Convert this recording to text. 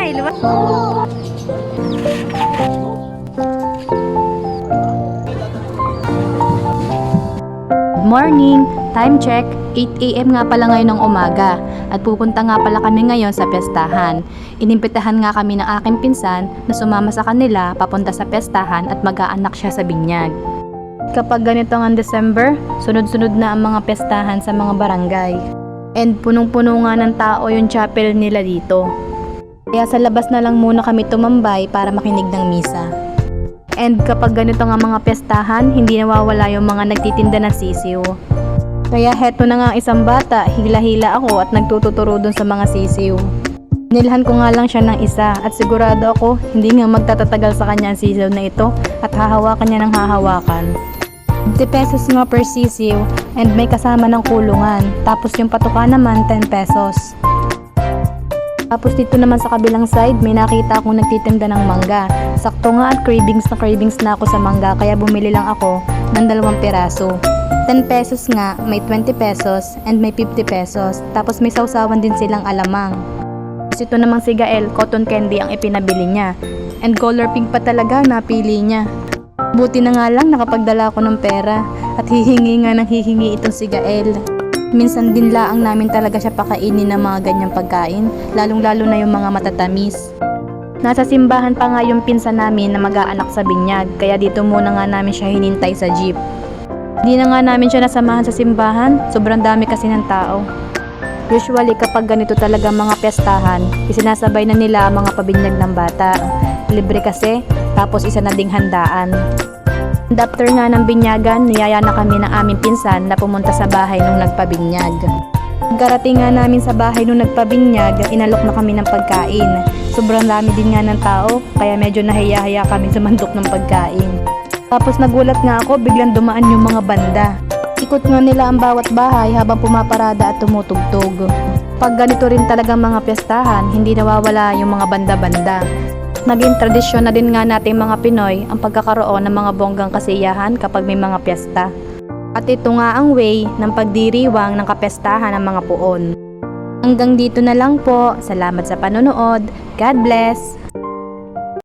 Smile! Morning! Time check, 8 AM nga pala ngayon ng umaga at pupunta nga pala kami ngayon sa piyestahan. Inimbitahan nga kami ng aking pinsan na sumama sa kanila papunta sa piyestahan at mag-aanak siya sa binyag. Kapag ganito ng December, sunod-sunod na ang mga piyestahan sa mga barangay. And punong-puno nga ng tao yung chapel nila dito. Kaya sa labas na lang muna kami tumambay para makinig ng misa. And kapag ganito nga mga piyestahan, hindi nawawala yung mga nagtitinda ng sisiw. Kaya heto na nga isang bata, hila-hila ako at nagtututuro dun sa mga sisiw. Nilhan ko nga lang siya ng isa at sigurado ako hindi nga magtatatagal sa kanya ang sisiw na ito at hahawakan niya ng hahawakan. 50 pesos nga per sisiw and may kasama ng kulungan. Tapos yung patuka naman 10 pesos. Tapos dito naman sa kabilang side, may nakita akong nagtitinda ng mangga. Sakto nga at cravings na ako sa mangga kaya bumili lang ako ng 2 piraso. 10 pesos nga, may 20 pesos and may 50 pesos. Tapos may sausawan din silang alamang. Tapos ito namang si Gael, cotton candy ang ipinabili niya. And color pink pa talaga napili niya. Buti na nga lang nakapagdala ako ng pera at hihingi nga ng hihingi itong si Gael. Minsan din laang namin talaga siya pakainin ng mga ganyang pagkain, lalong-lalo na yung mga matatamis. Nasa simbahan pa nga yung pinsan namin na mag-aanak sa binyag, kaya dito muna nga namin siya hinintay sa jeep. Hindi na nga namin siya nasamahan sa simbahan, sobrang dami kasi ng tao. Usually kapag ganito talaga mga piyestahan, isinasabay na nila ang mga pabinyag ng bata. Libre kasi, tapos isa na ding handaan. And after nga ng binyagan, niyaya na kami ng aming pinsan na pumunta sa bahay nung nagpabinyag. Pagkarating nga namin sa bahay nung nagpabinyag, inalok na kami ng pagkain. Sobrang dami din nga ng tao, kaya medyo nahiya-hiya kami sumandok ng pagkain. Tapos nagulat nga ako, biglang dumaan yung mga banda. Ikot nga nila ang bawat bahay habang pumaparada at tumutugtog. Pag ganito rin talagang mga piyestahan, hindi nawawala yung mga banda-banda. Naging tradisyon na din nga nating mga Pinoy ang pagkakaroon ng mga bonggang kasiyahan kapag may mga piyesta. At ito nga ang way ng pagdiriwang ng kapiyestahan ng mga puon. Hanggang dito na lang po. Salamat sa panonood. God bless!